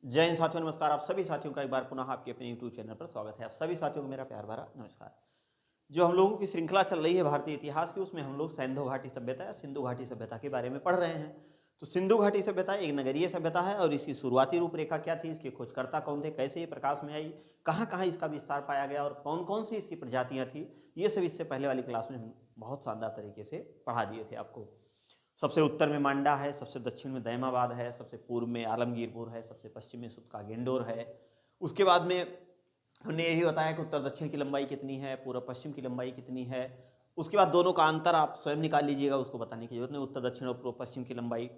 जय हिंद साथियों, नमस्कार। आप सभी साथियों का एक बार पुनः आपके अपने YouTube चैनल पर स्वागत है। आप सभी साथियों को मेरा प्यार भरा नमस्कार। जो हम लोगों की श्रृंखला चल रही है भारतीय इतिहास की, उसमें हम लोग सैंधो घाटी सभ्यता या सिंधु घाटी सभ्यता के बारे में पढ़ रहे हैं। तो सिंधु घाटी सभ्यता एक नगरीय सभ्यता है और इसकी शुरुआती रूपरेखा क्या थी, इसके खोजकर्ता कौन थे, कैसे ये प्रकाश में आई, कहाँ कहाँ इसका विस्तार पाया गया और कौन कौन सी इसकी प्रजातियां थी, ये सब इससे पहले वाली क्लास में हम बहुत शानदार तरीके से पढ़ा दिए थे आपको। सबसे उत्तर में मांडा है, सबसे दक्षिण में दैमाबाद है, सबसे पूर्व में आलमगीरपुर है, सबसे पश्चिम में सुतका गेंडोर है। उसके बाद में हमने यही बताया कि उत्तर दक्षिण की लंबाई कितनी है, पूर्व पश्चिम की लंबाई कितनी है। उसके बाद दोनों का अंतर आप स्वयं निकाल लीजिएगा, उसको बताने की जरूरत नहीं। उत्तर दक्षिण और पूर्व पश्चिम की लंबाई,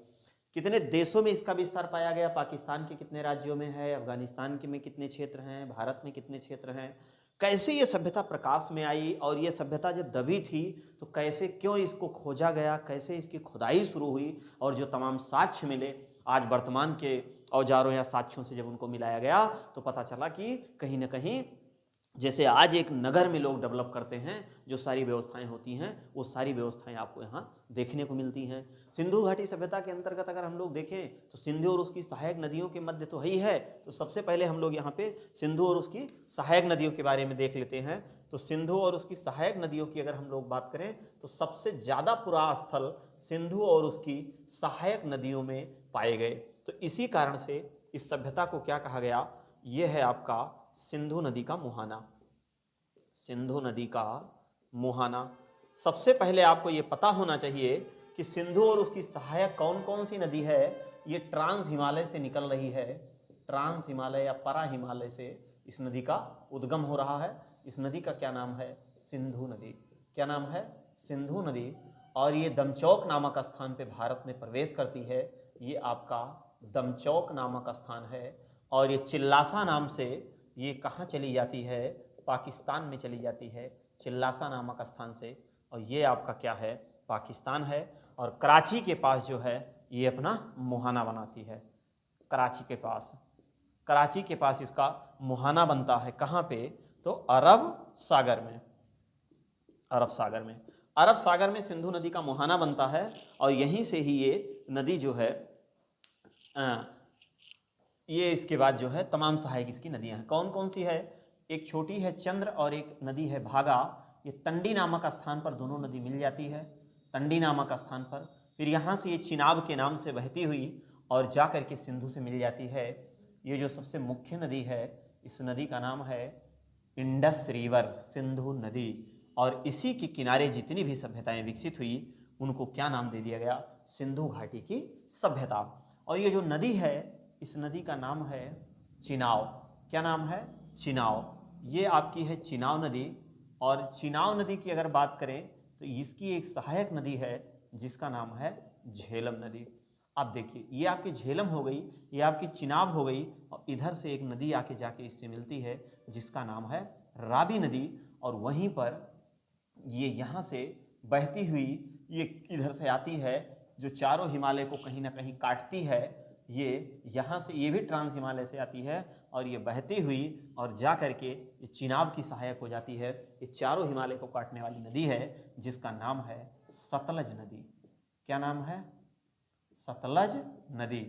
कितने देशों में इसका विस्तार पाया गया, पाकिस्तान के कितने राज्यों में है, अफगानिस्तान के में कितने क्षेत्र हैं, भारत में कितने क्षेत्र हैं, कैसे ये सभ्यता प्रकाश में आई और ये सभ्यता जब दबी थी तो कैसे क्यों इसको खोजा गया, कैसे इसकी खुदाई शुरू हुई और जो तमाम साक्ष्य मिले आज वर्तमान के औजारों या साक्ष्यों से जब उनको मिलाया गया तो पता चला कि कहीं ना कहीं जैसे आज एक नगर में लोग डेवलप करते हैं, जो सारी व्यवस्थाएं होती हैं वो सारी व्यवस्थाएं आपको यहाँ देखने को मिलती हैं। सिंधु घाटी सभ्यता के अंतर्गत अगर हम लोग देखें तो सिंधु और उसकी सहायक नदियों के मध्य तो ही है। तो सबसे पहले हम लोग यहाँ पे सिंधु और उसकी सहायक नदियों के बारे में देख लेते हैं। तो सिंधु और उसकी सहायक नदियों की अगर हम लोग बात करें तो सबसे ज़्यादा पुराना स्थल सिंधु और उसकी सहायक नदियों में पाए गए। तो इसी कारण से इस सभ्यता को क्या कहा गया, ये है आपका सिंधु नदी का मुहाना। सिंधु नदी का मुहाना। सबसे पहले आपको ये पता होना चाहिए कि सिंधु और उसकी सहायक कौन कौन सी नदी है। ये ट्रांस हिमालय से निकल रही है, ट्रांस हिमालय या परा हिमालय से इस नदी का उद्गम हो रहा है। इस नदी का क्या नाम है, सिंधु नदी। क्या नाम है, सिंधु नदी। और ये दमचौक नामक स्थान पे भारत में प्रवेश करती है। ये आपका दमचौक नामक स्थान है। और ये चिल्लासा नाम से ये कहाँ चली जाती है, पाकिस्तान में चली जाती है, चिल्लासा नामक स्थान से। और ये आपका क्या है, पाकिस्तान है। और कराची के पास जो है ये अपना मुहाना बनाती है। कराची के पास, कराची के पास इसका मुहाना बनता है। कहाँ पे, तो अरब सागर में। अरब सागर में, अरब सागर में सिंधु नदी का मुहाना बनता है। और यहीं से ही ये नदी जो है ये इसके बाद जो है तमाम सहायक इसकी नदियां हैं। कौन कौन सी है, एक छोटी है चंद्र और एक नदी है भागा। ये तंडी नामक स्थान पर दोनों नदी मिल जाती है, तंडी नामक स्थान पर। फिर यहाँ से ये चिनाब के नाम से बहती हुई और जा करके सिंधु से मिल जाती है। ये जो सबसे मुख्य नदी है, इस नदी का नाम है इंडस रिवर, सिंधु नदी। और इसी के किनारे जितनी भी सभ्यताएं विकसित हुई उनको क्या नाम दे दिया गया, सिंधु घाटी की सभ्यता। और ये जो नदी है, इस नदी का नाम है चिनाव। क्या नाम है, चिनाव। ये आपकी है चिनाव नदी। और चिनाव नदी की अगर बात करें तो इसकी एक सहायक नदी है जिसका नाम है झेलम नदी। अब देखिए, ये आपकी झेलम हो गई, ये आपकी चिनाब हो गई, और इधर से एक नदी आके जाके इससे मिलती है जिसका नाम है रावी नदी। और वहीं पर ये यहाँ से बहती हुई ये इधर से आती है, जो चारों हिमालय को कहीं ना कहीं काटती है। ये यहाँ से, ये भी ट्रांस हिमालय से आती है और ये बहती हुई और जा करके ये चिनाब की सहायक हो जाती है। ये चारों हिमालय को काटने वाली नदी है जिसका नाम है सतलज नदी। क्या नाम है, सतलज नदी।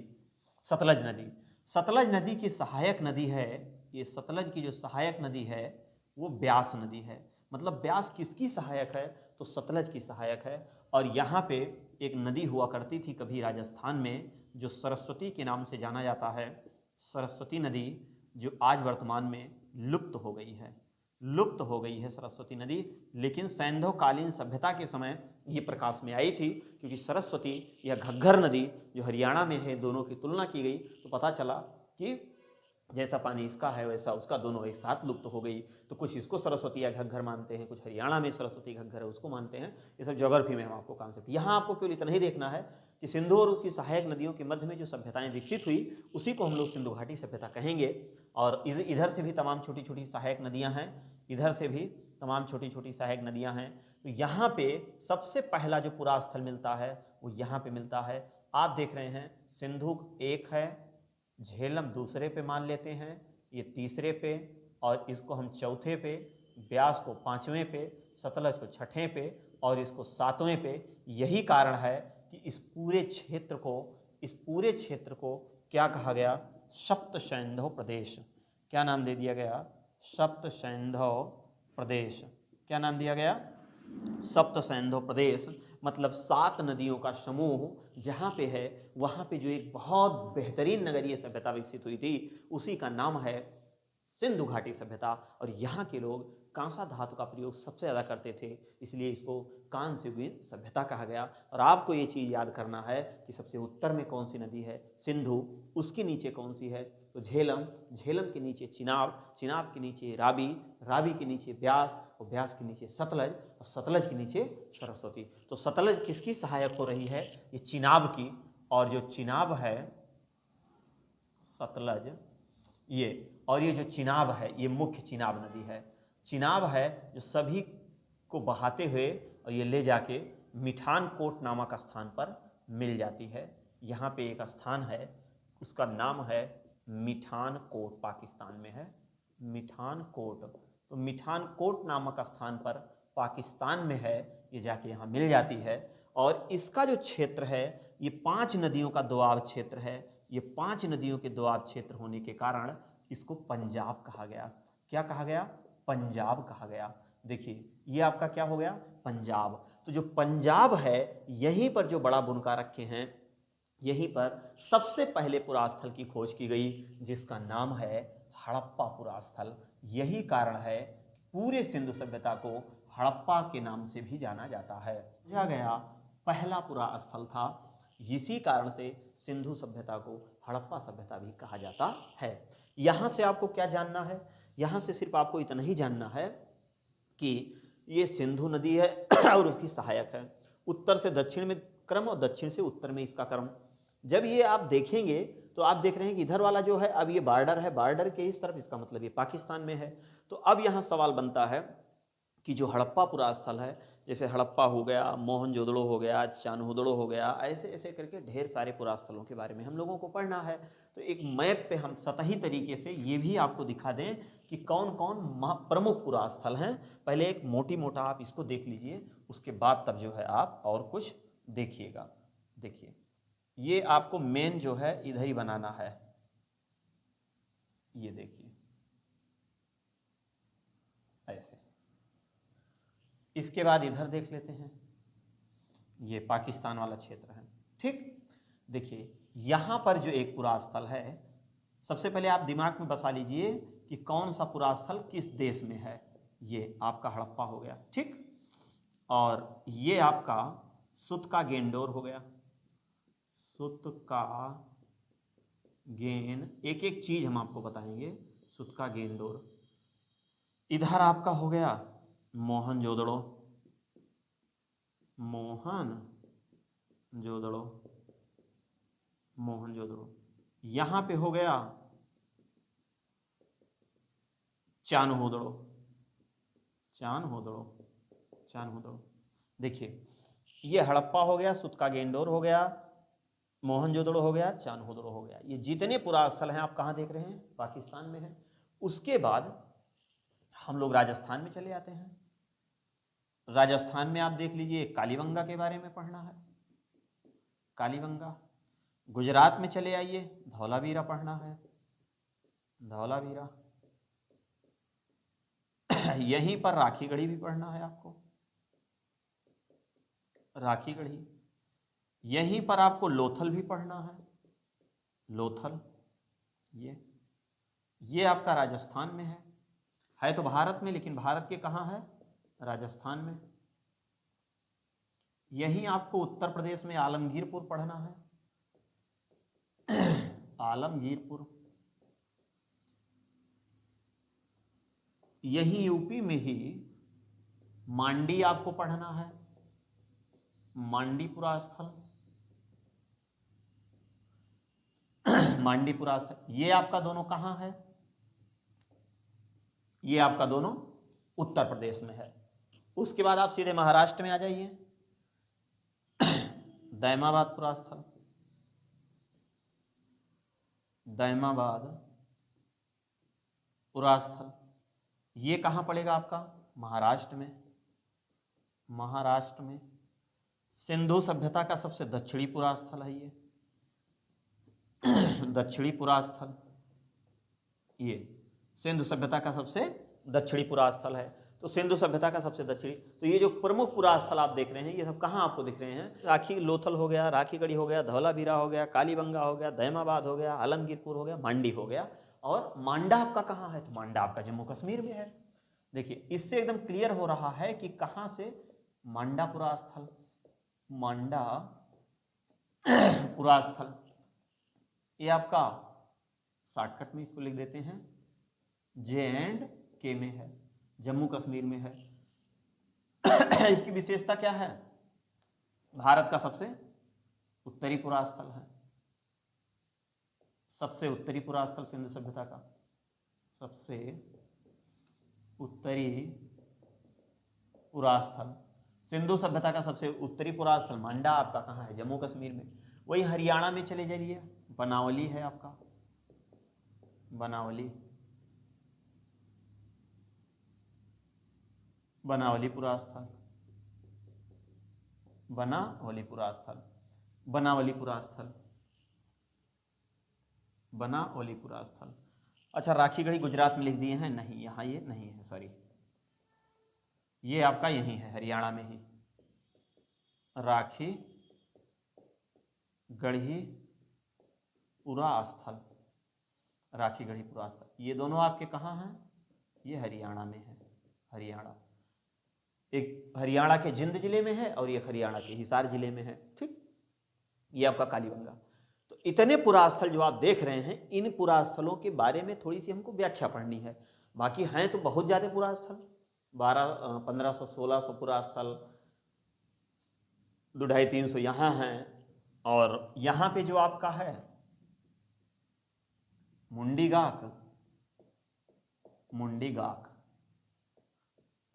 सतलज नदी, सतलज नदी की सहायक नदी है। ये सतलज की जो सहायक नदी है वो ब्यास नदी है। मतलब ब्यास किसकी सहायक है, तो सतलज की सहायक है। और यहाँ पे एक नदी हुआ करती थी कभी राजस्थान में, जो सरस्वती के नाम से जाना जाता है। सरस्वती नदी, जो आज वर्तमान में लुप्त हो गई है, लुप्त हो गई है सरस्वती नदी। लेकिन सैंधवकालीन सभ्यता के समय ये प्रकाश में आई थी, क्योंकि सरस्वती या घग्घर नदी जो हरियाणा में है, दोनों की तुलना की गई तो पता चला कि जैसा पानी इसका है वैसा उसका, दोनों एक साथ लुप्त हो गई। तो कुछ इसको सरस्वती या घग्घर मानते हैं, कुछ हरियाणा में सरस्वती घग्घर है उसको मानते हैं। ये सब ज्योग्राफी में हम आपको कॉन्सेप्ट, यहाँ आपको केवल इतना ही देखना है कि सिंधु और उसकी सहायक नदियों के मध्य में जो सभ्यताएं विकसित हुई उसी को हम लोग सिंधु घाटी सभ्यता कहेंगे। और इधर से भी तमाम छोटी छोटी सहायक नदियाँ हैं, इधर से भी तमाम छोटी छोटी सहायक नदियाँ हैं। तो यहाँ पे सबसे पहला जो पूरा स्थल मिलता है वो यहाँ पे मिलता है। आप देख रहे हैं सिंधु एक है, झेलम दूसरे पे मान लेते हैं, ये तीसरे पे, और इसको हम चौथे पे, ब्यास को पांचवें पे, सतलज को छठे पे और इसको सातवें पे। यही कारण है कि इस पूरे क्षेत्र को क्या कहा गया, सप्तसैंधव प्रदेश। क्या नाम दे दिया गया? सप्तसैंधव प्रदेश। क्या नाम दिया गया? सप्तसैंधव प्रदेश। मतलब 7 नदियों का समूह जहाँ पे है, वहाँ पे जो एक बहुत बेहतरीन नगरीय सभ्यता विकसित हुई थी, उसी का नाम है सिंधु घाटी सभ्यता। और यहाँ के लोग कांसा धातु का प्रयोग सबसे ज़्यादा करते थे, इसलिए इसको कांस्य युगीन सभ्यता कहा गया। और आपको ये चीज़ याद करना है कि सबसे उत्तर में कौन सी नदी है? सिंधु। उसके नीचे कौन सी है? तो झेलम। झेलम के नीचे चिनाब। चिनाब के नीचे रावी। रावी के नीचे ब्यास। और ब्यास के नीचे सतलज। और सतलज के नीचे सरस्वती। तो सतलज किसकी सहायक हो रही है? ये चिनाब की। और जो चिनाब है सतलज, और ये जो चिनाब है, ये मुख्य चिनाब नदी है। चिनाब है जो सभी को बहाते हुए और ये ले जाके मिठान कोट नामक स्थान पर मिल जाती है। यहाँ पे एक स्थान है, उसका नाम है मिठान कोट, पाकिस्तान में है मिठान कोट। तो मिठान कोट नामक स्थान पर पाकिस्तान में है, ये जाके यहाँ मिल जाती है। और इसका जो क्षेत्र है, ये 5 नदियों का दोआब क्षेत्र है। ये 5 नदियों के दोआब क्षेत्र होने के कारण इसको पंजाब कहा गया। क्या कहा गया? पंजाब कहा गया। देखिए ये आपका क्या हो गया? पंजाब। तो जो पंजाब है, यहीं पर जो बड़ा बुनका रखे हैं, यहीं पर सबसे पहले पुरास्थल की खोज की गई, जिसका नाम है हड़प्पा पुरास्थल। यही कारण है पूरे सिंधु सभ्यता को हड़प्पा के नाम से भी जाना जाता है। यह गया पहला पुरास्थल था, इसी कारण से सिंधु सभ्यता को हड़प्पा सभ्यता भी कहा जाता है। यहाँ से आपको क्या जानना है? यहाँ से सिर्फ आपको इतना ही जानना है कि ये सिंधु नदी है और उसकी सहायक है। उत्तर से दक्षिण में क्रम और दक्षिण से उत्तर में इसका क्रम। जब ये आप देखेंगे तो आप देख रहे हैं कि इधर वाला जो है, अब ये बॉर्डर है, बॉर्डर के इस तरफ, इसका मतलब ये पाकिस्तान में है। तो अब यहाँ सवाल बनता है कि जो हड़प्पा पुरास्थल है, जैसे हड़प्पा हो गया, मोहनजोदड़ो हो गया, चान्होदड़ो हो गया, ऐसे ऐसे करके ढेर सारे पुरास्थलों के बारे में हम लोगों को पढ़ना है। तो एक मैप पे हम सतही तरीके से ये भी आपको दिखा दें कि कौन कौन प्रमुख पुरास्थल हैं। पहले एक मोटी मोटा आप इसको देख लीजिए, उसके बाद तब जो है आप और कुछ देखिएगा। देखिए ये आपको मेन जो है इधर ही बनाना है, ये देखिए ऐसे। इसके बाद इधर देख लेते हैं, ये पाकिस्तान वाला क्षेत्र है। ठीक, देखिए यहां पर जो एक पुरास्थल है, सबसे पहले आप दिमाग में बसा लीजिए कि कौन सा पुरास्थल किस देश में है। ये आपका हड़प्पा हो गया, ठीक। और ये आपका सुतका गेंडोर हो गया। सुतका गेन, एक एक चीज हम आपको बताएंगे। सुतका गेंडोर। इधर आपका हो गया मोहनजोदड़ो। मोहनजोदड़ो, मोहनजोदड़ो। यहां पे हो गया चान्होदड़ो, चान्होदड़ो, चान्होदड़ो। देखिए ये हड़प्पा हो गया, सुतका गेंडोर हो गया, मोहनजोदड़ो हो गया, चान्होदड़ो हो गया। ये जितने पुरास्थल हैं आप कहाँ देख रहे हैं? पाकिस्तान में है। उसके बाद हम लोग राजस्थान में चले आते हैं। राजस्थान में आप देख लीजिए, कालीबंगा के बारे में पढ़ना है, कालीबंगा। गुजरात में चले आइए, धौलावीरा पढ़ना है, धौलावीरा। यहीं पर राखीगढ़ी भी पढ़ना है आपको, राखीगढ़ी। यहीं पर आपको लोथल भी पढ़ना है, लोथल। ये आपका राजस्थान में है तो भारत में, लेकिन भारत के कहाँ है? राजस्थान में। यहीं आपको उत्तर प्रदेश में आलमगीरपुर पढ़ना है, आलमगीरपुर। यहीं यूपी में ही मांडी आपको पढ़ना है, मांडीपुरा स्थल, मांडीपुरा स्थल। ये आपका दोनों कहां है? ये आपका दोनों उत्तर प्रदेश में है। उसके बाद आप सीधे महाराष्ट्र में आ जाइए, दैमाबाद पुरास्थल, दैमाबाद पुरास्थल। ये कहां पड़ेगा आपका? महाराष्ट्र में, महाराष्ट्र में। सिंधु सभ्यता का सबसे दक्षिणी पुरास्थल है ये, दक्षिणी पुरास्थल। ये सिंधु सभ्यता का सबसे दक्षिणी पुरा स्थल है। तो सिंधु सभ्यता का सबसे दक्षिणी, तो ये जो प्रमुख पुरा स्थल आप देख रहे हैं ये सब कहाँ आपको दिख रहे हैं? राखी लोथल हो गया, राखीगढ़ी हो गया, धौलावीरा हो गया, कालीबंगा हो गया, दहमाबाद हो गया, आलमगीरपुर हो गया, मांडी हो गया। और मांडा आपका कहाँ है? तो मांडा आपका जम्मू कश्मीर में है। देखिए इससे एकदम क्लियर हो रहा है कि कहाँ से मांडा पुरा स्थल, मांडा पुरा स्थल, ये आपका शॉर्टकट में इसको लिख देते हैं J&K में है, जम्मू कश्मीर में है। इसकी विशेषता क्या है? भारत का सबसे उत्तरी पुरा स्थल है, सबसे उत्तरी पुरा स्थल सिंधु सभ्यता का, सबसे उत्तरी पुरा स्थल सिंधु सभ्यता का सबसे उत्तरी पुरा स्थल मांडा आपका कहाँ है? जम्मू कश्मीर में। वही हरियाणा में चले जाइए, बनावली है आपका, बनावली, बनावली पुरा स्थल, बनावली पुरा स्थल, बनावली पुरा स्थल, बनावली पुरा स्थल। अच्छा राखीगढ़ी गुजरात में लिख दिए हैं, नहीं यहाँ ये नहीं है, सॉरी, ये आपका यही है हरियाणा में ही, राखी गढ़ी पुरा स्थल, राखीगढ़ी पुरा स्थल। ये दोनों आपके कहाँ हैं? ये हरियाणा में है, हरियाणा, एक हरियाणा के जिंद जिले में है और एक हरियाणा के हिसार जिले में है। ठीक, ये आपका कालीबंगा। तो इतने पुरास्थल जो आप देख रहे हैं, इन पुरास्थलों के बारे में थोड़ी सी हमको व्याख्या पढ़नी है। बाकी हैं तो बहुत ज्यादा पुरास्थल, 1500 1600 पुरास्थल, 250-300 यहाँ हैं। और यहाँ पे जो आपका है मुंडीगाक, मुंडीगाक,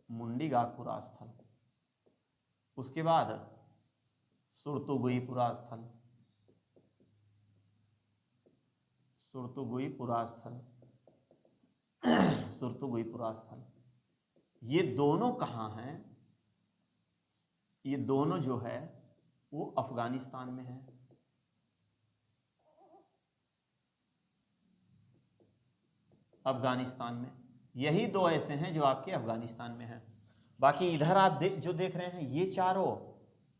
मुंडीगाक पुरा स्थल, उसके बाद सुरतुगुई पुरा स्थल, सुरतुगुई पुरा स्थल, सुरतुगुई पुरा स्थल। ये दोनों कहाँ हैं? ये दोनों जो है वो अफगानिस्तान में है। अफगानिस्तान में, यही दो ऐसे हैं जो आपके अफगानिस्तान में हैं। बाकी इधर आप जो देख रहे हैं ये चारों,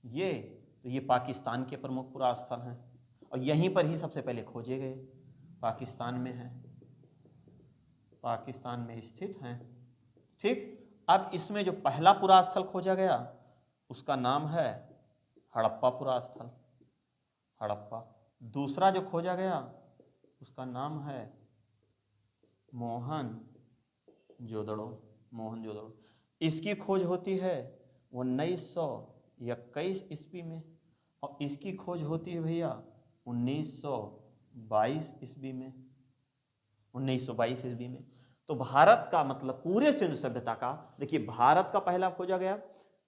ये तो ये पाकिस्तान के प्रमुख पुरा स्थल हैं और यहीं पर ही सबसे पहले खोजे गए, पाकिस्तान में हैं, पाकिस्तान में स्थित हैं। ठीक, अब इसमें जो पहला पुरा स्थल खोजा गया उसका नाम है हड़प्पा पुरा स्थल, हड़प्पा। दूसरा जो खोजा गया उसका नाम है मोहनजोदड़ो, मोहनजोदड़ो। इसकी खोज होती है 1921 ईस्वी में और इसकी खोज होती है भैया 1922 ईस्वी में, 1922 ईस्वी में। तो भारत का मतलब पूरे सिंधु सभ्यता का, देखिए भारत का पहला खोजा गया,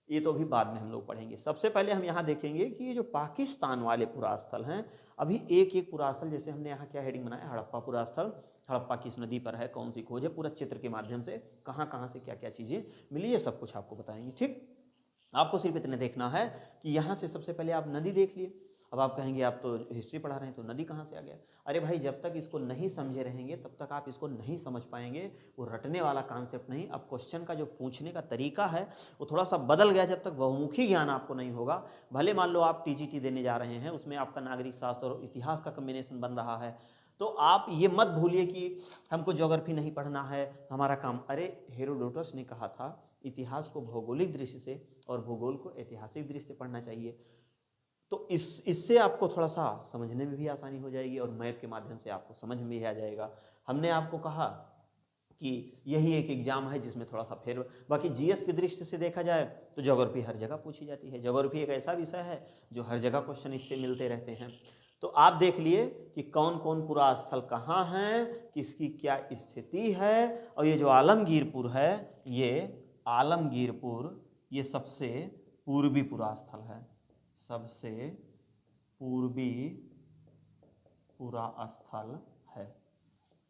ये तो अभी बाद में हम लोग पढ़ेंगे। सबसे पहले हम यहाँ देखेंगे कि ये जो पाकिस्तान वाले पुरास्थल हैं, अभी एक एक पुरास्थल, जैसे हमने यहाँ क्या हेडिंग बनाया, हड़प्पा पुरास्थल, हड़प्पा किस नदी पर है, कौन सी खोज है, पूरा चित्र के माध्यम से कहाँ कहाँ से क्या क्या चीज़ें मिली, ये सब कुछ आपको बताएंगे। ठीक, आपको सिर्फ इतने देखना है कि यहाँ से सबसे पहले आप नदी देख लिए। अब आप कहेंगे आप तो हिस्ट्री पढ़ा रहे हैं तो नदी कहाँ से आ गया? अरे भाई, जब तक इसको नहीं समझे रहेंगे तब तक आप इसको नहीं समझ पाएंगे। वो रटने वाला कॉन्सेप्ट नहीं, अब क्वेश्चन का जो पूछने का तरीका है वो थोड़ा सा बदल गया। जब तक बहुमुखी ज्ञान आपको नहीं होगा, भले मान लो आप टीजीटी देने जा रहे हैं, उसमें आपका नागरिक शास्त्र और इतिहास का कॉम्बिनेशन बन रहा है, तो आप ये मत भूलिए कि हमको ज्योग्राफी नहीं पढ़ना है, हमारा काम। अरे हेरोडोटस ने कहा था इतिहास को भौगोलिक दृष्टि से और भूगोल को ऐतिहासिक दृष्टि से पढ़ना चाहिए। तो इससे आपको थोड़ा सा समझने में भी आसानी हो जाएगी और मैप के माध्यम से आपको समझ में भी आ जाएगा। हमने आपको कहा कि यही एक एग्जाम है जिसमें थोड़ा सा फेर, बाकी जीएस की दृष्टि से देखा जाए तो ज्योग्राफी हर जगह पूछी जाती है। ज्योग्राफी एक ऐसा विषय है जो हर जगह क्वेश्चन इससे मिलते रहते हैं। तो आप देख लिए कि कौन कौन पुरा स्थल कहाँ हैं, किसकी क्या स्थिति है। और ये जो आलमगीरपुर है, ये आलमगीरपुर ये सबसे पूर्वी पुरा स्थल है, सबसे पूर्वी पुरा स्थल है,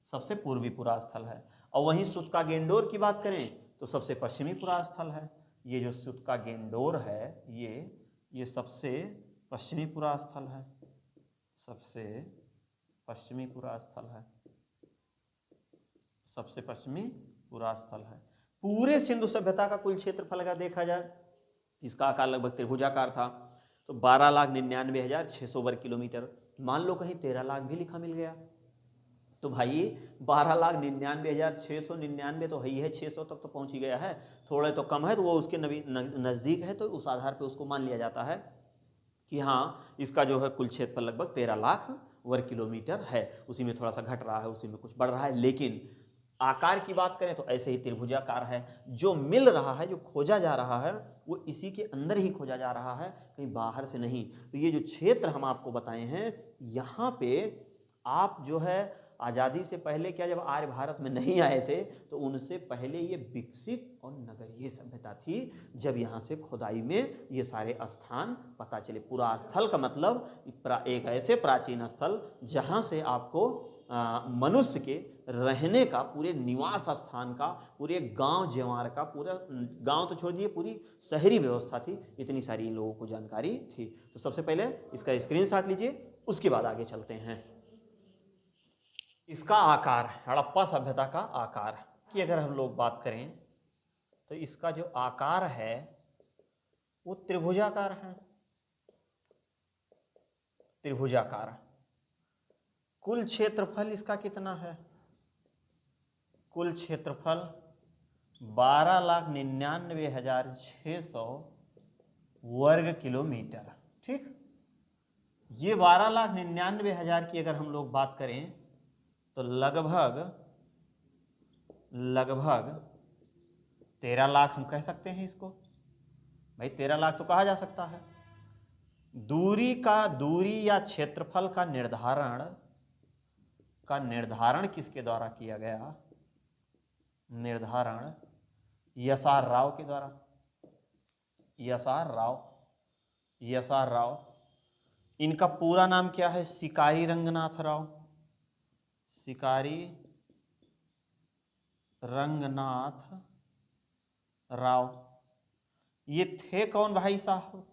सबसे पूर्वी पुरा स्थल है। और वहीं सुतका गेंडोर की बात करें तो सबसे पश्चिमी पुरा स्थल है। ये जो सुतका गेंडोर है ये सबसे पश्चिमी पुरा स्थल है, सबसे पश्चिमी पुरा स्थल है। सबसे पश्चिमी पूरा स्थल है। पूरे सिंधु सभ्यता का कुल क्षेत्रफल अगर देखा जाए, इसका आकार लगभग त्रिभुजाकार था, तो 12,99,600 वर्ग किलोमीटर। मान लो कहीं 13 लाख भी लिखा मिल गया तो भाई 12,99,699 तो है ही है, 600 तक तो पहुंच ही गया है। थोड़े तो कम है तो वो उसके नज़दीक है, तो उस आधार पे उसको मान लिया जाता है कि हाँ इसका जो है कुल क्षेत्रफल लगभग 13 लाख वर्ग किलोमीटर है। उसी में थोड़ा सा घट रहा है, उसी में कुछ बढ़ रहा है, लेकिन आकार की बात करें तो ऐसे ही त्रिभुजाकार है। जो मिल रहा है, जो खोजा जा रहा है, वो इसी के अंदर ही खोजा जा रहा है, कहीं बाहर से नहीं। तो ये जो क्षेत्र हम आपको बताए हैं, यहाँ पे आप जो है आज़ादी से पहले क्या, जब आर्य भारत में नहीं आए थे तो उनसे पहले ये विकसित और नगरीय सभ्यता थी, जब यहाँ से खुदाई में ये सारे स्थान पता चले। पूरा स्थल का मतलब एक ऐसे प्राचीन स्थल जहाँ से आपको मनुष्य के रहने का, पूरे निवास स्थान का, पूरे गांव जवार का, पूरा गांव तो छोड़ दिए, पूरी शहरी व्यवस्था थी, इतनी सारी लोगों को जानकारी थी। तो सबसे पहले इसका स्क्रीनशॉट लीजिए, उसके बाद आगे चलते हैं। इसका आकार, हड़प्पा सभ्यता का आकार की अगर हम लोग बात करें तो इसका जो आकार है वो त्रिभुजाकार है, त्रिभुजाकार। कुल क्षेत्रफल इसका कितना है? कुल क्षेत्रफल 12,99,600 वर्ग किलोमीटर। ठीक, ये 12,99,000 की अगर हम लोग बात करें तो लगभग 13 लाख हम कह सकते हैं इसको। भाई 13 लाख तो कहा जा सकता है। दूरी या क्षेत्रफल का निर्धारण किसके द्वारा किया गया? निर्धारण यसार राव के द्वारा। यसार राव, इनका पूरा नाम क्या है? शिकारी रंगनाथ राव। शिकारी रंगनाथ राव। ये थे कौन भाई साहब?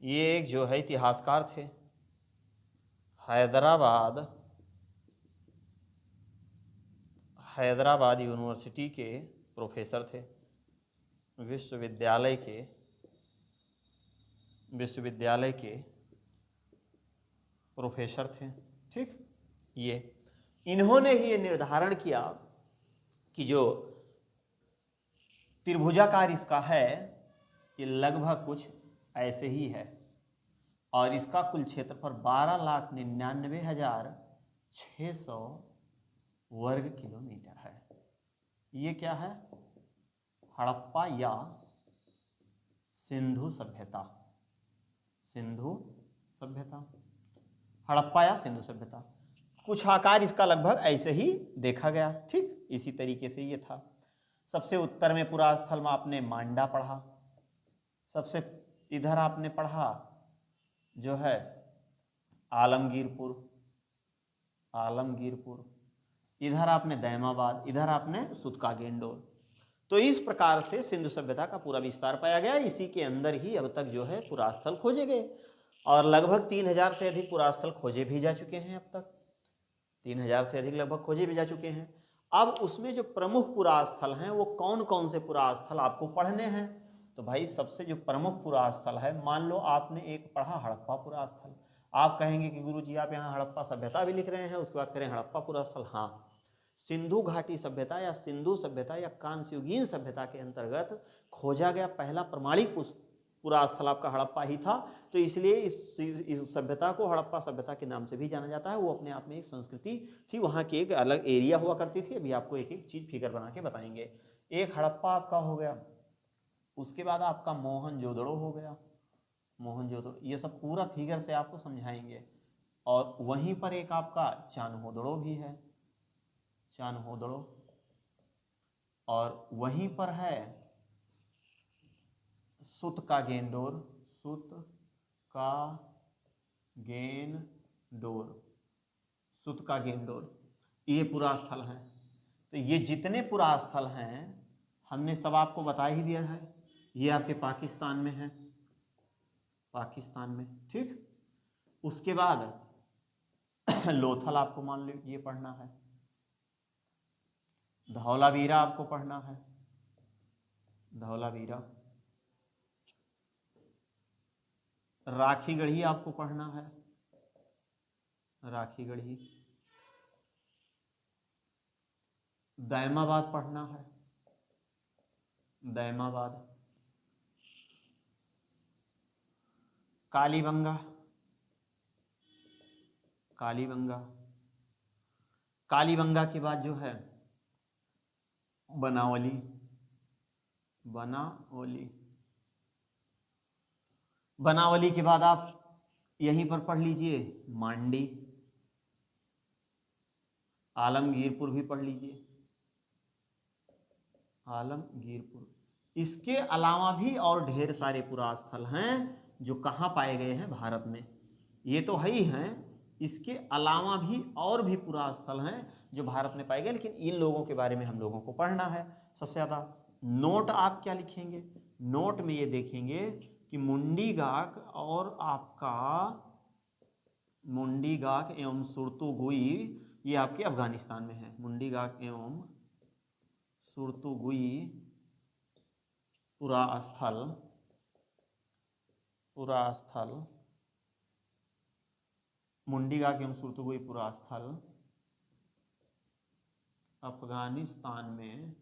ये एक जो है इतिहासकार थे, हैदराबाद यूनिवर्सिटी के प्रोफेसर थे, विश्वविद्यालय के प्रोफेसर थे। ठीक, इन्होंने ही ये निर्धारण किया कि जो त्रिभुजाकार इसका है ये लगभग कुछ ऐसे ही है, और इसका कुल क्षेत्रफल 12,99,600 वर्ग किलोमीटर है। ये क्या है? हड़प्पा या सिंधु सभ्यता। हड़प्पा या सिंधु सभ्यता। कुछ आकार इसका लगभग ऐसे ही देखा गया। ठीक, इसी तरीके से ये था। सबसे उत्तर में पूरा स्थल में आपने मांडा पढ़ा, सबसे इधर आपने पढ़ा जो है आलमगीरपुर, इधर आपने दैमाबाद, इधर आपने सुतका गेंडोल। तो इस प्रकार से सिंधु सभ्यता का पूरा विस्तार पाया गया। इसी के अंदर ही अब तक जो है पुरास्थल खोजे गए, और लगभग 3,000 से अधिक पुरास्थल खोजे भी जा चुके हैं। अब तक 3,000 से अधिक लगभग खोजे भी जा चुके हैं। अब उसमें जो प्रमुख पुरास्थल हैं वो कौन कौन से पुरास्थल आपको पढ़ने हैं? तो भाई सबसे जो प्रमुख पुरास्थल है, मान लो आपने एक पढ़ा हड़प्पा पुरास्थल। आप कहेंगे कि गुरुजी आप यहाँ हड़प्पा सभ्यता भी लिख रहे हैं, उसके बाद करें हड़प्पा पुरास्थल। हाँ, सिंधु घाटी सभ्यता या सिंधु सभ्यता या कांस्ययुगीन सभ्यता के अंतर्गत खोजा गया पहला प्रमाणिक पुरास्थल आपका हड़प्पा ही था। तो इसलिए इस सभ्यता को हड़प्पा सभ्यता के नाम से भी जाना जाता है। वो अपने आप में एक संस्कृति थी, वहाँ की एक अलग एरिया हुआ करती थी। अभी आपको एक एक चीज फिगर बना के बताएंगे। एक हड़प्पा आपका हो गया, उसके बाद आपका मोहनजोदड़ो हो गया, मोहनजोदड़ो, ये सब पूरा फिगर से आपको समझाएंगे। और वहीं पर एक आपका चान्होदड़ो भी है, चान्होदड़ो, और वहीं पर है सुत का गेंडोर, ये पूरा स्थल है। तो ये जितने पूरा स्थल हैं हमने सब आपको बता ही दिया है। ये आपके पाकिस्तान में है, ठीक। उसके बाद लोथल आपको मान लो ये पढ़ना है, धौलावीरा आपको पढ़ना है, धौलावीरा। राखीगढ़ी आपको पढ़ना है, राखीगढ़ी। दैमाबाद पढ़ना है, दैमाबाद। कालीबंगा, कालीबंगा। कालीबंगा के बाद जो है बनावली, बनावली। बनावली के बाद आप यहीं पर पढ़ लीजिए मांडी। आलमगीरपुर भी पढ़ लीजिए, आलमगीरपुर। इसके अलावा भी और ढेर सारे पुरास्थल हैं जो कहाँ पाए गए हैं, भारत में। ये तो है ही हैं, इसके अलावा भी और भी पुरास्थल हैं जो भारत में पाए गए, लेकिन इन लोगों के बारे में हम लोगों को पढ़ना है सबसे ज़्यादा। नोट आप क्या लिखेंगे, नोट में ये देखेंगे कि मुंडीगाक और आपका मुंडीगाक एवं सुरतुगुई ये आपके अफगानिस्तान में है। मुंडीगाक एवं सुरतुगुई पुरास्थल, पुरास्थल, मुंडीगाक एवं सुरतुगुई पुरास्थल अफगानिस्तान में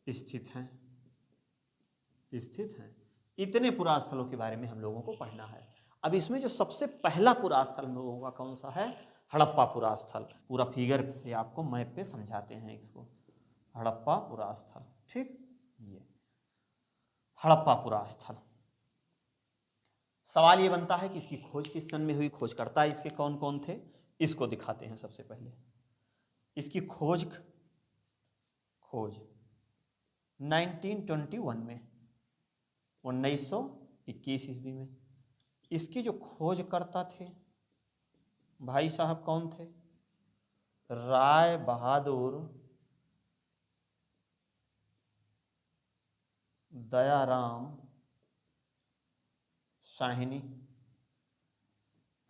स्थित हैं, स्थित हैं। इतने पुरास्थलों के बारे में हम लोगों को पढ़ना है। अब इसमें जो सबसे पहला पुरास्थल हम लोगों का कौन सा है, हड़प्पा पुरास्थल। पूरा फिगर से आपको मैप पे समझाते हैं इसको, हड़प्पा पुरास्थल। ठीक, ये हड़प्पा पुरास्थल। सवाल ये बनता है कि इसकी खोज किस सन में हुई, खोजकर्ता इसके कौन कौन थे, इसको दिखाते हैं। सबसे पहले इसकी खोज 1921 में, 1921 ईस्वी में। इसके जो खोजकर्ता थे भाई साहब कौन थे, राय बहादुर दयाराम साहनी,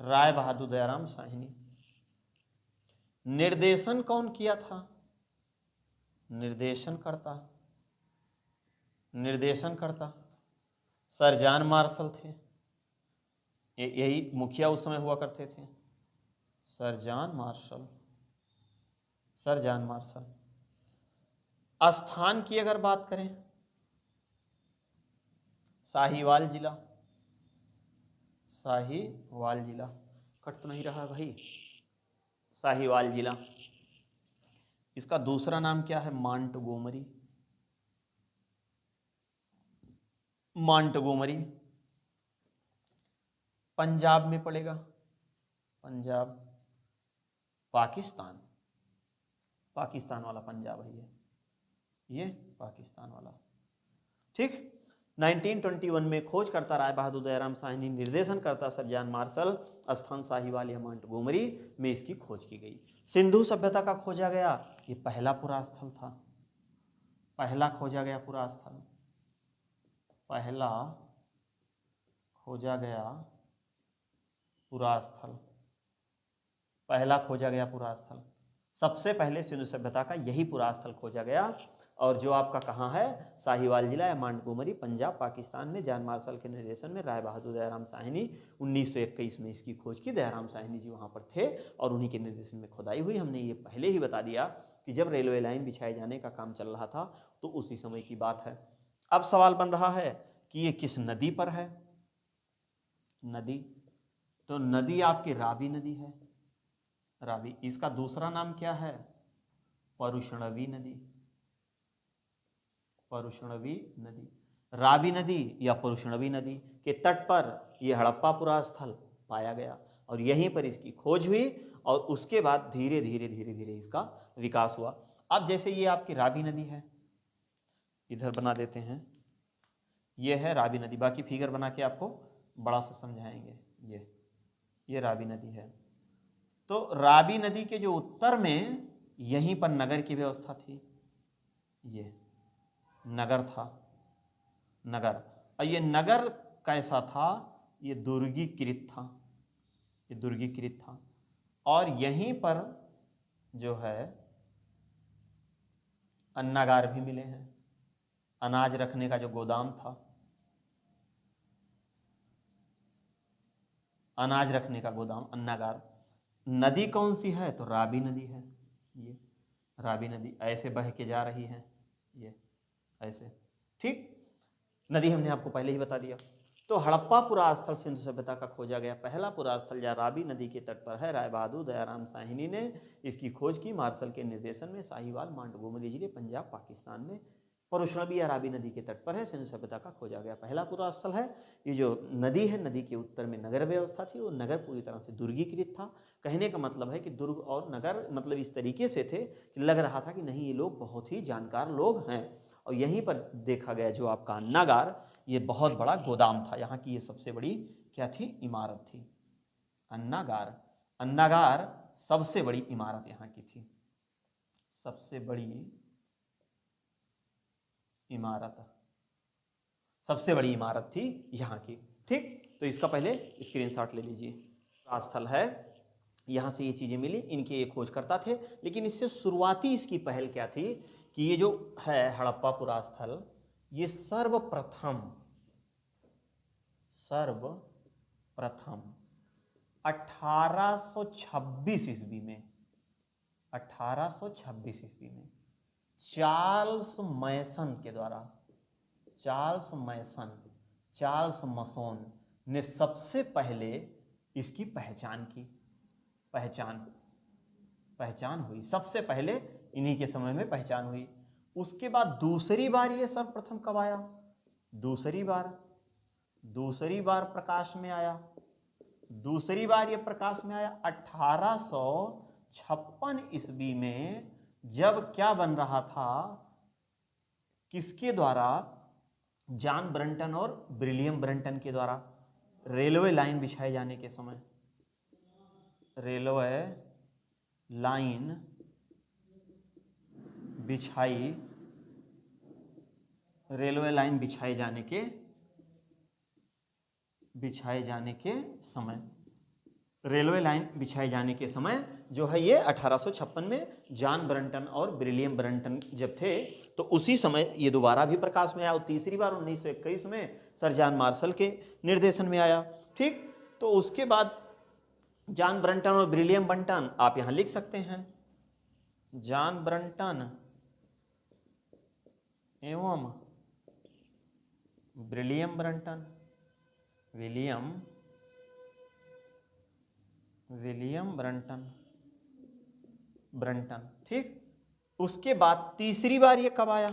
राय बहादुर दयाराम साहनी। निर्देशन कौन किया था, निर्देशनकर्ता, निर्देशनकर्ता सर जॉन मार्शल थे। यही मुखिया उस समय हुआ करते थे, sir John martial, sir John Marshall. स्थान की अगर बात करें, साहिवाल जिला, साहिवाल जिला। कट तो नहीं रहा भाई, साहिवाल जिला। इसका दूसरा नाम क्या है, मांटगोमरी, मांटगोमरी। पंजाब में पड़ेगा, पंजाब, पाकिस्तान, पाकिस्तान वाला पंजाब है ये पाकिस्तान वाला। ठीक, 1921 में खोजकर्ता राय बहादुर दयाराम साहनी, निर्देशनकर्ता सर जॉन मार्शल, स्थान साहिवाल या मांटगोमरी में इसकी खोज की गई। सिंधु सभ्यता का खोजा गया, ये पहला पुरास्थल था, पहला खोजा गया पुरास्थल, पहला खोजा गया पुरास्थल, पहला खोजा गया पुरास्थल। सबसे पहले सिंधु सभ्यता का यही पुरास्थल खोजा गया, और जो आपका कहाँ है, साहिवाल जिला या मांटगोमरी, पंजाब, पाकिस्तान में। जॉन मार्शल के निर्देशन में राय बहादुर दयाराम साहनी 1921 में इसकी खोज की। दयाराम साहनी जी वहाँ पर थे और उन्हीं के निर्देशन में खुदाई हुई। हमने ये पहले ही बता दिया कि जब रेलवे लाइन बिछाए जाने का काम चल रहा था तो उसी समय की बात है। अब सवाल बन रहा है कि ये किस नदी पर है, नदी, तो नदी आपकी रावी नदी है, रावी। इसका दूसरा नाम क्या है, परुष्णवी नदी, परुष्णवी नदी। रावी नदी या परुष्णवी नदी के तट पर यह हड़प्पा पुरास्थल पाया गया और यहीं पर इसकी खोज हुई और उसके बाद धीरे धीरे धीरे धीरे इसका विकास हुआ। अब जैसे ये आपकी रावी नदी है, इधर बना देते हैं, ये है रावी नदी। बाकी फिगर बना के आपको बड़ा सा समझाएंगे। ये रावी नदी है। तो रावी नदी के जो उत्तर में यहीं पर नगर की व्यवस्था थी, ये नगर था, नगर। और ये नगर कैसा था, ये दुर्गीकृत था, ये दुर्गीकृत था। और यहीं पर जो है अन्नागार भी मिले हैं, अनाज रखने का जो गोदाम था, अनाज रखने का गोदाम, अन्नागार। नदी कौन सी है? तो रावी नदी है, ये रावी नदी ऐसे बह के जा रही है, ये ऐसे, ठीक। नदी हमने आपको पहले ही बता दिया। तो हड़प्पा पुरास्थल सिंधु सभ्यता का खोजा गया पहला पुरास्थल जहाँ रावी नदी के तट पर है। राय बहादुर दयाराम साहनी ने इसकी खोज की मार्शल के निर्देशन में। साहिवाल मांडगोमरी जिले पंजाब पाकिस्तान में परुष्णबी या रावी नदी के तट पर है। सिंधु सभ्यता का खोजा गया पहला पुरास्थल है। ये जो नदी है, नदी के उत्तर में नगर व्यवस्था थी, वो नगर पूरी तरह से दुर्गीकृत था। कहने का मतलब है कि दुर्ग और नगर मतलब इस तरीके से थे कि लग रहा था कि नहीं, ये लोग बहुत ही जानकार लोग हैं। और यहीं पर देखा गया जो आपका अन्नागार, ये बहुत बड़ा गोदाम था। यहाँ की ये सबसे बड़ी क्या थी? इमारत थी। अन्नागार, अन्नागार सबसे बड़ी इमारत यहाँ की थी, सबसे बड़ी इमारत, सबसे बड़ी इमारत थी यहाँ की, ठीक। तो इसका पहले स्क्रीनशॉट ले लीजिए। स्थल है, यहाँ से ये चीजें मिली, इनके ये खोजकर्ता थे। लेकिन इससे शुरुआती इसकी पहल क्या थी कि ये जो है हड़प्पा पुरास्थल, ये सर्वप्रथम 1826 ईस्वी में, 1826 ईस्वी में चार्ल्स मैसन के द्वारा, चार्ल्स मसोन ने सबसे पहले इसकी पहचान की, पहचान हुई। सबसे पहले इन्हीं के समय में पहचान हुई। उसके बाद दूसरी बार ये सर्वप्रथम कब आया? दूसरी बार प्रकाश में आया, दूसरी बार ये प्रकाश में आया 1856 ईस्वी में, जब क्या बन रहा था, किसके द्वारा? जॉन ब्रंटन और विलियम ब्रंटन के द्वारा रेलवे लाइन बिछाए जाने के समय, रेलवे लाइन बिछाए जाने के समय जो है ये 1856 में जॉन ब्रंटन और विलियम ब्रंटन जब थे, तो उसी समय ये दोबारा भी प्रकाश में आया। और तीसरी बार 1921 में सर जॉन मार्शल के निर्देशन में आया, ठीक। तो उसके बाद जॉन ब्रंटन और विलियम ब्रंटन आप यहां लिख सकते हैं, जॉन ब्रंटन एवं विलियम ब्रंटन, विलियम ब्रंटन, ठीक। उसके बाद तीसरी बार ये कब आया?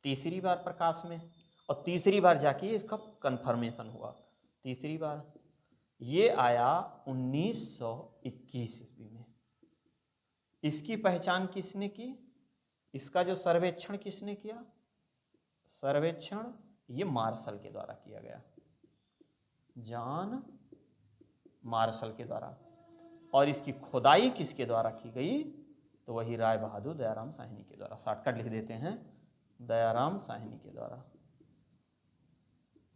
तीसरी बार प्रकाश में, और तीसरी बार जाके इसका कंफर्मेशन हुआ। तीसरी बार ये आया 1921 ईस्वी में। इसकी पहचान किसने की? इसका जो सर्वेक्षण किसने किया? सर्वेक्षण ये मार्शल के द्वारा किया गया, जॉन मार्शल के द्वारा। और इसकी खुदाई किसके द्वारा की गई? तो वही राय बहादुर दयाराम साहनी के द्वारा। शॉर्टकट लिख देते हैं, दयाराम साहनी के द्वारा,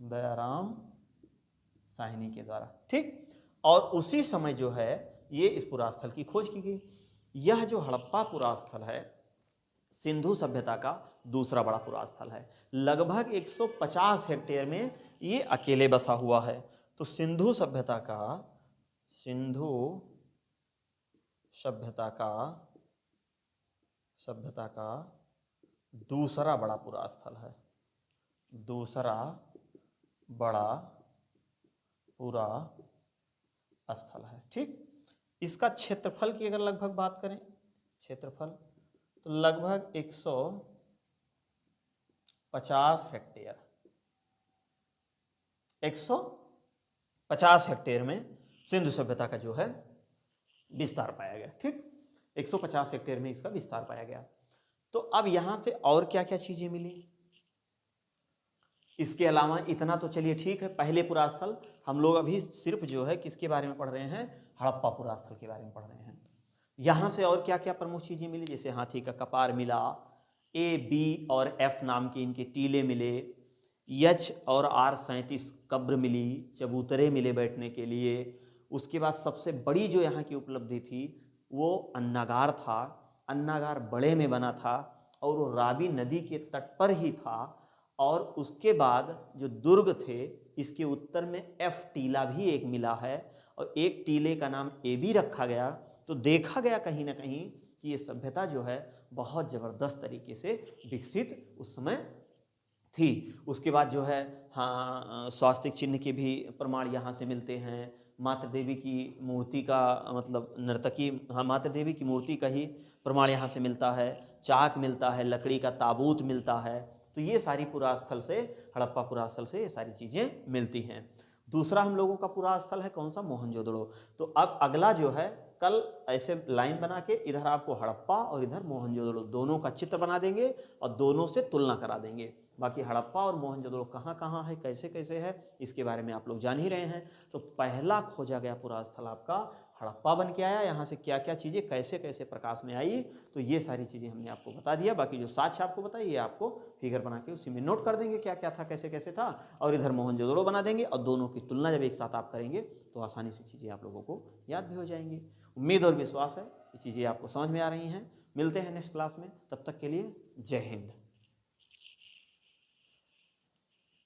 दयाराम साहनी के द्वारा, ठीक। और उसी समय जो है ये इस पुरास्थल की खोज की गई। यह जो हड़प्पा पुरास्थल है सिंधु सभ्यता का दूसरा बड़ा पुरास्थल है। लगभग 150 हेक्टेयर में ये अकेले बसा हुआ है। तो सिंधु सभ्यता का दूसरा बड़ा पुरास्थल है, दूसरा बड़ा पुरास्थल है, ठीक। इसका क्षेत्रफल की अगर लगभग बात करें, क्षेत्रफल तो लगभग 150 हेक्टेयर, 150 हेक्टेयर में सिंधु सभ्यता का जो है विस्तार पाया गया, ठीक। 150 हेक्टेयर में इसका विस्तार पाया गया। तो अब यहां से और क्या क्या चीजें मिली? इसके अलावा इतना तो चलिए ठीक है, पहले पुरास्थल हम लोग अभी सिर्फ जो है किसके बारे में पढ़ रहे हैं? हड़प्पा पुरास्थल के बारे में पढ़ रहे हैं। यहां से और क्या क्या प्रमुख चीजें मिली? जैसे हाथी का कपार मिला, A, B और F नाम के इनके टीले मिले, H और R 37 कब्र मिली, चबूतरे मिले बैठने के लिए। उसके बाद सबसे बड़ी जो यहाँ की उपलब्धि थी, वो अन्नागार था। अन्नागार बड़े में बना था और वो रावी नदी के तट पर ही था। और उसके बाद जो दुर्ग थे, इसके उत्तर में एफ टीला भी एक मिला है और एक टीले का नाम ए भी रखा गया। तो देखा गया कहीं ना कहीं कि ये सभ्यता जो है बहुत ज़बरदस्त तरीके से विकसित उस समय थी। उसके बाद जो है हाँ, स्वास्तिक चिन्ह के भी प्रमाण यहाँ से मिलते हैं। मातृ देवी की मूर्ति का मतलब नर्तकी, हाँ, मातृ देवी की मूर्ति का ही प्रमाण यहाँ से मिलता है। चाक मिलता है, लकड़ी का ताबूत मिलता है। तो ये सारी पुरास्थल से, हड़प्पा पुरास्थल से ये सारी चीज़ें मिलती हैं। दूसरा हम लोगों का पुरास्थल है कौन सा? मोहनजोदड़ो। तो अब अगला जो है, कल ऐसे लाइन बना के इधर आपको हड़प्पा और इधर मोहनजोदड़ो दोनों का चित्र बना देंगे और दोनों से तुलना करा देंगे। बाकी हड़प्पा और मोहनजोदड़ो कहाँ कहाँ है, कैसे कैसे है, इसके बारे में आप लोग जान ही रहे हैं। तो पहला खोजा गया पुरास्थल आपका हड़प्पा बन के आया। यहाँ से क्या क्या चीज़ें कैसे कैसे प्रकाश में आई, तो ये सारी चीज़ें हमने आपको बता दिया। बाकी जो साक्ष्य आपको बताइए, ये आपको फिगर बना के उसी में नोट कर देंगे क्या क्या था, कैसे कैसे था, और इधर मोहनजोदड़ो बना देंगे और दोनों की तुलना जब एक साथ आप करेंगे तो आसानी से चीज़ें आप लोगों को याद भी हो जाएंगी। उम्मीद और विश्वास है ये चीज़ें आपको समझ में आ रही हैं। मिलते हैं नेक्स्ट क्लास में, तब तक के लिए जय हिंद।